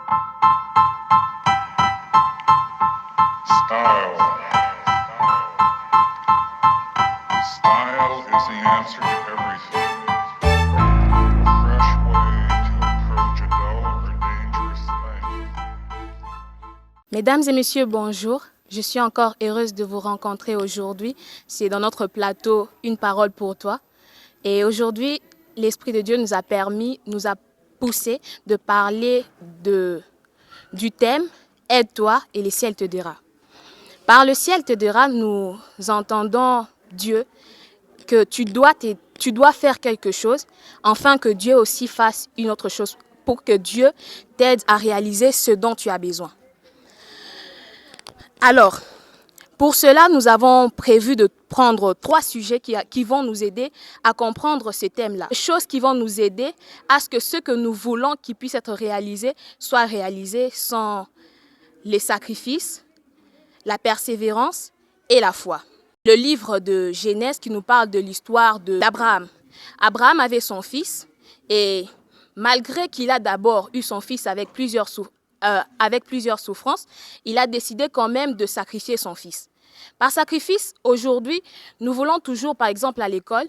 Style. Style is the answer to everything. A fresh way to approach a dull or dangerous thing. Mesdames et messieurs, bonjour. Je suis encore heureuse de vous rencontrer aujourd'hui. C'est dans notre plateau Une parole pour toi. Et aujourd'hui, l'Esprit de Dieu nous a poussé de parler du thème « Aide-toi et le ciel te dira ». Par le ciel te dira, nous entendons Dieu que tu dois faire quelque chose, afin que Dieu aussi fasse une autre chose, pour que Dieu t'aide à réaliser ce dont tu as besoin. Alors, pour cela, nous avons prévu de prendre 3 sujets qui vont nous aider à comprendre ce thème-là. Des choses qui vont nous aider à ce que nous voulons qui puisse être réalisé soit réalisé sans les sacrifices, la persévérance et la foi. Le livre de Genèse qui nous parle de l'histoire d'Abraham. Abraham avait son fils et malgré qu'il a d'abord eu son fils avec plusieurs souffrances, il a décidé quand même de sacrifier son fils. Par sacrifice, aujourd'hui, nous voulons toujours, par exemple, à l'école,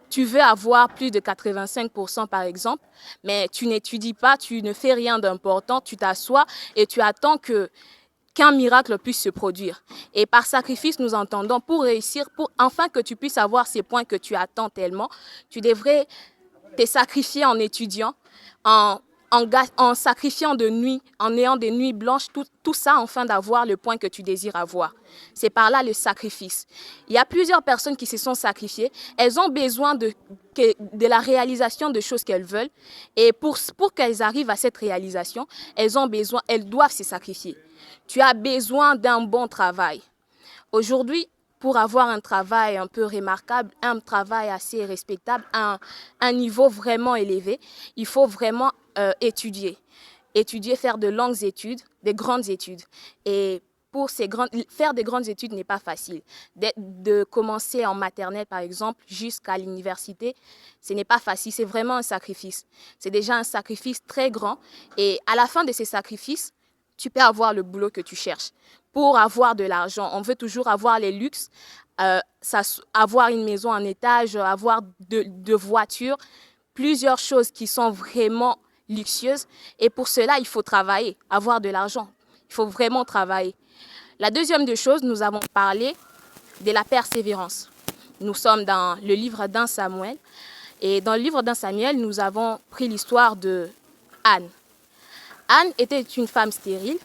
tu veux avoir plus de 85% par exemple, mais tu n'étudies pas, tu ne fais rien d'important, tu t'assois et tu attends qu'un miracle puisse se produire. Et par sacrifice, nous entendons pour réussir, pour enfin que tu puisses avoir ces points que tu attends tellement, tu devrais te sacrifier en étudiant, en sacrifiant de nuit, en ayant des nuits blanches, tout ça afin d'avoir le point que tu désires avoir. C'est par là le sacrifice. Il y a plusieurs personnes qui se sont sacrifiées. Elles ont besoin de la réalisation de choses qu'elles veulent. Et pour qu'elles arrivent à cette réalisation, elles doivent se sacrifier. Tu as besoin d'un bon travail. Aujourd'hui, pour avoir un travail un peu remarquable, un travail assez respectable, un niveau vraiment élevé, il faut vraiment étudier, faire de longues études, des grandes études. Et faire des grandes études n'est pas facile. De commencer en maternelle, par exemple, jusqu'à l'université, ce n'est pas facile. C'est vraiment un sacrifice. C'est déjà un sacrifice très grand. Et à la fin de ces sacrifices, tu peux avoir le boulot que tu cherches. Pour avoir de l'argent, on veut toujours avoir les luxes, avoir une maison en étage, avoir de voitures, plusieurs choses qui sont vraiment luxueuses. Et pour cela, il faut travailler, avoir de l'argent. Il faut vraiment travailler. La deuxième des choses, nous avons parlé de la persévérance. Nous sommes dans le livre d'Un Samuel. Et dans le livre d'Un Samuel, nous avons pris l'histoire de Anne. Anne était une femme stérile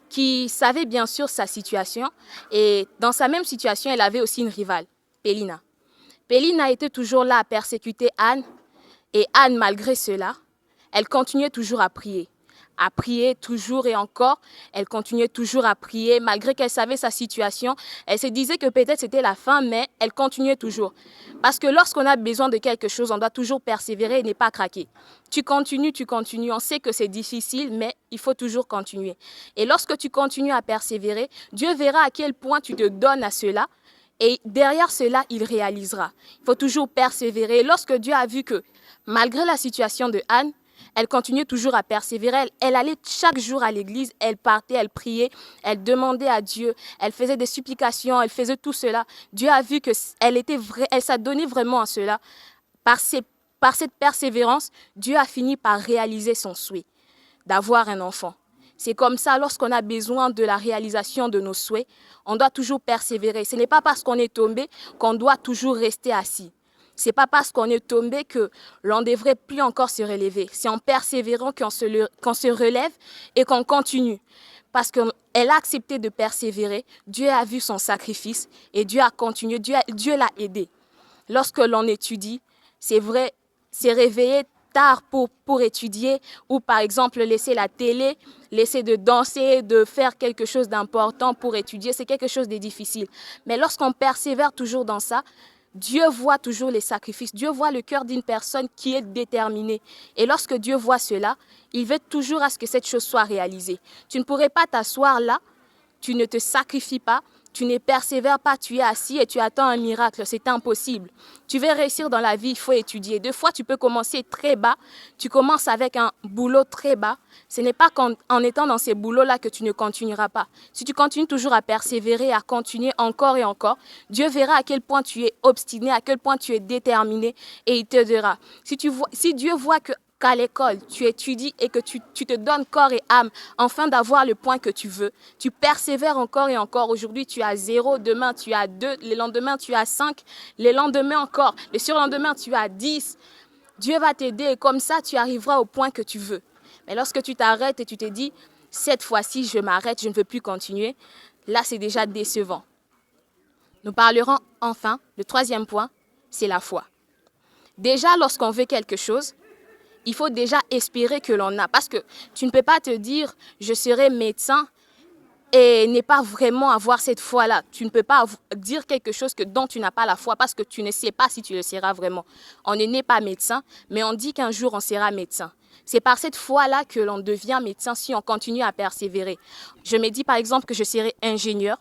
qui savait bien sûr sa situation. Et dans sa même situation, elle avait aussi une rivale, Pélina. Pélina était toujours là à persécuter Anne. Et Anne, malgré cela, elle continuait toujours à prier toujours et encore. Elle continuait toujours à prier, malgré qu'elle savait sa situation. Elle se disait que peut-être c'était la fin, mais elle continuait toujours. Parce que lorsqu'on a besoin de quelque chose, on doit toujours persévérer et ne pas craquer. Tu continues. On sait que c'est difficile, mais il faut toujours continuer. Et lorsque tu continues à persévérer, Dieu verra à quel point tu te donnes à cela. Et derrière cela, il réalisera. Il faut toujours persévérer. Lorsque Dieu a vu que, malgré la situation de Anne, elle continuait toujours à persévérer. Elle allait chaque jour à l'église, elle partait, elle priait, elle demandait à Dieu, elle faisait des supplications, elle faisait tout cela. Dieu a vu elle s'adonnait vraiment à cela. Par cette persévérance, Dieu a fini par réaliser son souhait d'avoir un enfant. C'est comme ça, lorsqu'on a besoin de la réalisation de nos souhaits, on doit toujours persévérer. Ce n'est pas parce qu'on est tombé qu'on doit toujours rester assis. Ce n'est pas parce qu'on est tombé que l'on ne devrait plus encore se relever. C'est en persévérant qu'on se relève et qu'on continue. Parce qu'elle a accepté de persévérer, Dieu a vu son sacrifice et Dieu a continué, Dieu l'a aidé. Lorsque l'on étudie, c'est vrai, c'est réveiller tard pour étudier ou par exemple laisser la télé, laisser de danser, de faire quelque chose d'important pour étudier, c'est quelque chose de difficile. Mais lorsqu'on persévère toujours dans ça, Dieu voit toujours les sacrifices. Dieu voit le cœur d'une personne qui est déterminée. Et lorsque Dieu voit cela, il veut toujours à ce que cette chose soit réalisée. Tu ne pourrais pas t'asseoir là, tu ne te sacrifies pas, tu ne persévères pas, tu es assis et tu attends un miracle, c'est impossible. Tu veux réussir dans la vie, il faut étudier. Des fois, tu peux commencer très bas, tu commences avec un boulot très bas. Ce n'est pas en étant dans ces boulots-là que tu ne continueras pas. Si tu continues toujours à persévérer, à continuer encore et encore, Dieu verra à quel point tu es obstiné, à quel point tu es déterminé et il t'aidera. Si Dieu voit qu'à l'école, tu étudies et que tu te donnes corps et âme afin d'avoir le point que tu veux. Tu persévères encore et encore. Aujourd'hui, tu as 0, demain, tu as 2, le lendemain, tu as 5, le lendemain encore, le surlendemain, tu as 10. Dieu va t'aider et comme ça, tu arriveras au point que tu veux. Mais lorsque tu t'arrêtes et tu te dis, cette fois-ci, je m'arrête, je ne veux plus continuer, là, c'est déjà décevant. Nous parlerons enfin, le troisième point, c'est la foi. Déjà, lorsqu'on veut quelque chose, il faut déjà espérer que l'on a. Parce que tu ne peux pas te dire, je serai médecin et ne pas vraiment avoir cette foi-là. Tu ne peux pas dire quelque chose dont tu n'as pas la foi parce que tu ne sais pas si tu le seras vraiment. On n'est né pas médecin, mais on dit qu'un jour on sera médecin. C'est par cette foi-là que l'on devient médecin si on continue à persévérer. Je me dis par exemple que je serai ingénieur,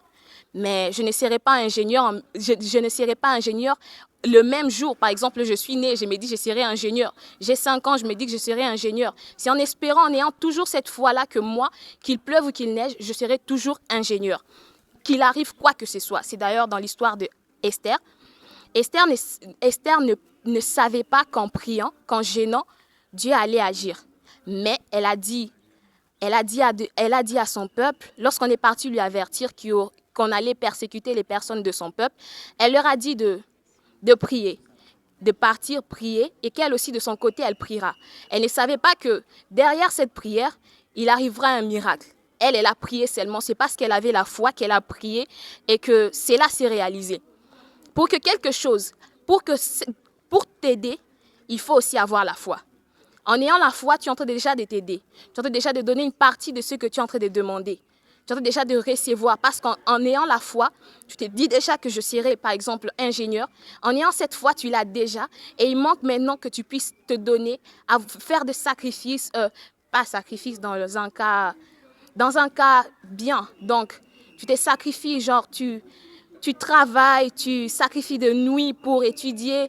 mais je ne serai pas ingénieur, je ne serai pas ingénieur le même jour. Par exemple, je suis née, je me dis que je serai ingénieur. J'ai 5 ans, je me dis que je serai ingénieur. C'est en espérant, en ayant toujours cette foi-là que moi, qu'il pleuve ou qu'il neige, je serai toujours ingénieur. Qu'il arrive quoi que ce soit. C'est d'ailleurs dans l'histoire de Esther. Esther ne savait pas qu'en priant, qu'en gênant, Dieu allait agir. Mais elle a dit à son peuple, lorsqu'on est parti lui avertir qu'on allait persécuter les personnes de son peuple, elle leur a dit de prier, de partir prier et qu'elle aussi de son côté, elle priera. Elle ne savait pas que derrière cette prière, il arrivera un miracle. Elle a prié seulement, c'est parce qu'elle avait la foi qu'elle a prié et que cela s'est réalisé. Pour t'aider, il faut aussi avoir la foi. En ayant la foi, tu es en train déjà de t'aider. Tu es en train déjà de donner une partie de ce que tu es en train de demander. Tu es en train déjà de recevoir. Parce qu'en ayant la foi, tu te dis déjà que je serai, par exemple, ingénieur. En ayant cette foi, tu l'as déjà. Et il manque maintenant que tu puisses te donner à faire des sacrifices. Pas sacrifices dans un cas bien. Donc, tu te sacrifies, genre tu travailles, tu sacrifies de nuit pour étudier.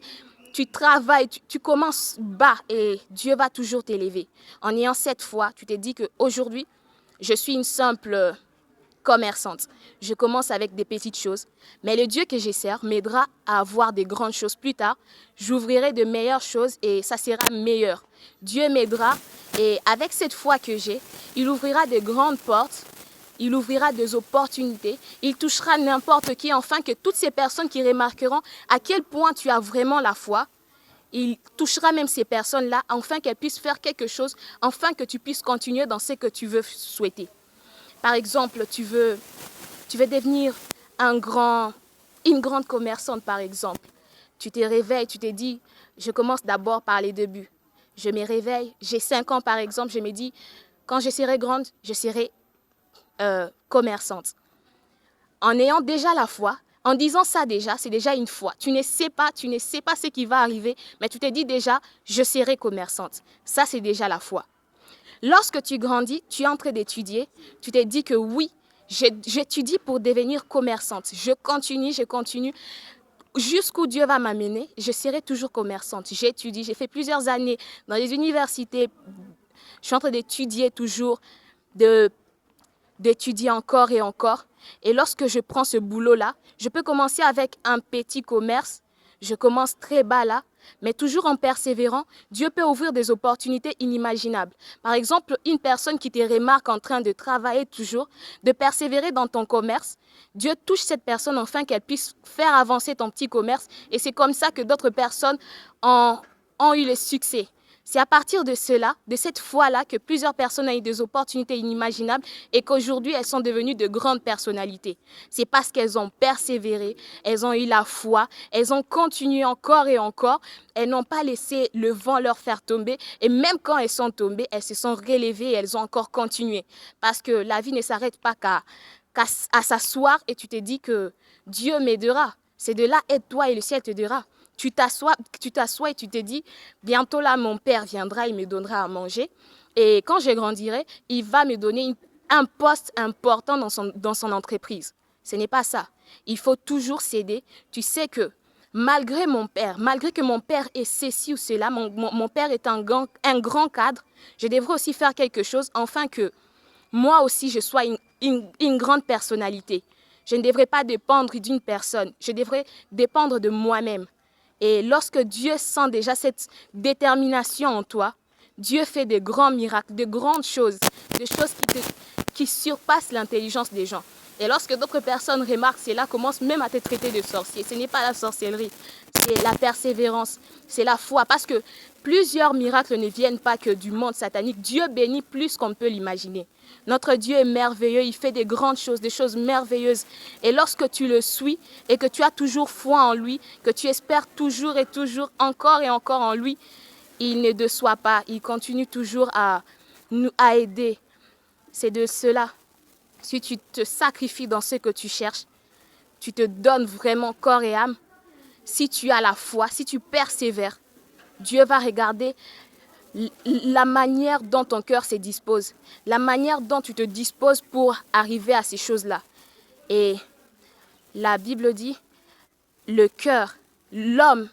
Tu travailles, tu commences bas et Dieu va toujours t'élever. En ayant cette foi, tu te dis qu'aujourd'hui, je suis une simple commerçante. Je commence avec des petites choses, mais le Dieu que je sers m'aidera à avoir des grandes choses plus tard. J'ouvrirai de meilleures choses et ça sera meilleur. Dieu m'aidera et avec cette foi que j'ai, il ouvrira de grandes portes. Il ouvrira des opportunités. Il touchera n'importe qui, afin que toutes ces personnes qui remarqueront à quel point tu as vraiment la foi, il touchera même ces personnes-là, afin qu'elles puissent faire quelque chose, afin que tu puisses continuer dans ce que tu veux souhaiter. Par exemple, tu veux devenir une grande commerçante, par exemple. Tu te réveilles, tu te dis, je commence d'abord par les débuts. Je me réveille, j'ai 5 ans, par exemple, je me dis, quand je serai grande, je serai commerçante. En ayant déjà la foi, en disant ça déjà, c'est déjà une foi. Tu ne sais pas ce qui va arriver, mais tu te dis déjà, je serai commerçante. Ça, c'est déjà la foi. Lorsque tu grandis, tu es en train d'étudier, tu te dis que oui, j'étudie pour devenir commerçante. Je continue. Jusqu'où Dieu va m'amener, je serai toujours commerçante. J'étudie, j'ai fait plusieurs années dans les universités. Je suis en train d'étudier toujours, d'étudier encore et encore. Et lorsque je prends ce boulot-là, je peux commencer avec un petit commerce. Je commence très bas là, mais toujours en persévérant, Dieu peut ouvrir des opportunités inimaginables. Par exemple, une personne qui te remarque en train de travailler toujours, de persévérer dans ton commerce, Dieu touche cette personne afin qu'elle puisse faire avancer ton petit commerce. Et c'est comme ça que d'autres personnes ont eu le succès. C'est à partir de cela, de cette foi-là, que plusieurs personnes ont eu des opportunités inimaginables et qu'aujourd'hui, elles sont devenues de grandes personnalités. C'est parce qu'elles ont persévéré, elles ont eu la foi, elles ont continué encore et encore. Elles n'ont pas laissé le vent leur faire tomber. Et même quand elles sont tombées, elles se sont relevées et elles ont encore continué. Parce que la vie ne s'arrête pas qu'à s'asseoir et tu te dis que Dieu m'aidera. C'est de là, aide-toi et le ciel t'aidera. Tu t'assois et tu te dis, bientôt là, mon père viendra, il me donnera à manger. Et quand je grandirai, il va me donner un poste important dans son entreprise. Ce n'est pas ça. Il faut toujours s'aider. Tu sais que malgré que mon père est ceci ou cela, mon père est un grand cadre, je devrais aussi faire quelque chose afin que moi aussi je sois une grande personnalité. Je ne devrais pas dépendre d'une personne, je devrais dépendre de moi-même. Et lorsque Dieu sent déjà cette détermination en toi, Dieu fait de grands miracles, de grandes choses, des choses qui surpassent l'intelligence des gens. Et lorsque d'autres personnes remarquent cela, commencent même à te traiter de sorcier. Ce n'est pas la sorcellerie, c'est la persévérance, c'est la foi. Parce que plusieurs miracles ne viennent pas que du monde satanique. Dieu bénit plus qu'on peut l'imaginer. Notre Dieu est merveilleux, il fait des grandes choses, des choses merveilleuses. Et lorsque tu le suis et que tu as toujours foi en lui, que tu espères toujours et toujours, encore et encore en lui, il ne déçoit pas, il continue toujours à aider. C'est de cela. Si tu te sacrifies dans ce que tu cherches, tu te donnes vraiment corps et âme, si tu as la foi, si tu persévères, Dieu va regarder la manière dont ton cœur se dispose, la manière dont tu te disposes pour arriver à ces choses-là. Et la Bible dit, le cœur, l'homme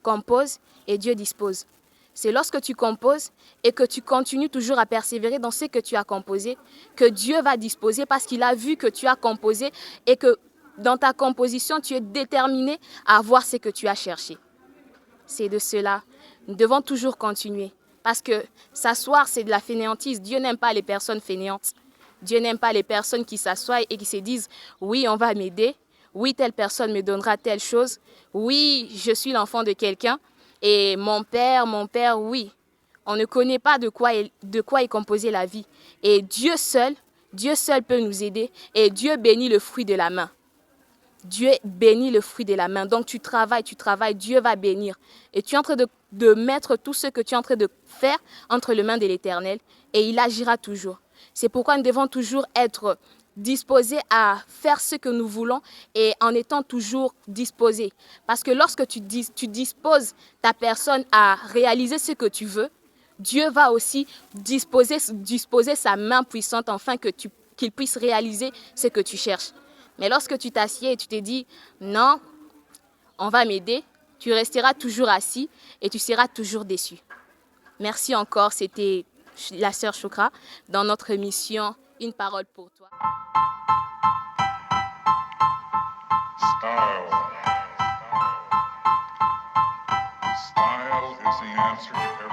compose et Dieu dispose. C'est lorsque tu composes et que tu continues toujours à persévérer dans ce que tu as composé que Dieu va disposer parce qu'il a vu que tu as composé et que dans ta composition, tu es déterminé à avoir ce que tu as cherché. C'est de cela. Nous devons toujours continuer parce que s'asseoir, c'est de la fainéantise. Dieu n'aime pas les personnes fainéantes. Dieu n'aime pas les personnes qui s'assoient et qui se disent « Oui, on va m'aider. Oui, telle personne me donnera telle chose. Oui, je suis l'enfant de quelqu'un. » Et mon père, oui. On ne connaît pas de quoi est composée la vie. Et Dieu seul peut nous aider. Et Dieu bénit le fruit de la main. Dieu bénit le fruit de la main. Donc tu travailles, Dieu va bénir. Et tu es en train de mettre tout ce que tu es en train de faire entre les mains de l'Éternel. Et il agira toujours. C'est pourquoi nous devons toujours être disposés à faire ce que nous voulons et en étant toujours disposés. Parce que lorsque tu disposes ta personne à réaliser ce que tu veux, Dieu va aussi disposer sa main puissante afin qu'il puisse réaliser ce que tu cherches. Mais lorsque tu t'assieds et tu te dis « Non, on va m'aider », tu resteras toujours assis et tu seras toujours déçu. Merci encore, c'était la sœur Choukra dans notre émission « Une parole pour toi ». Style. Style is the answer to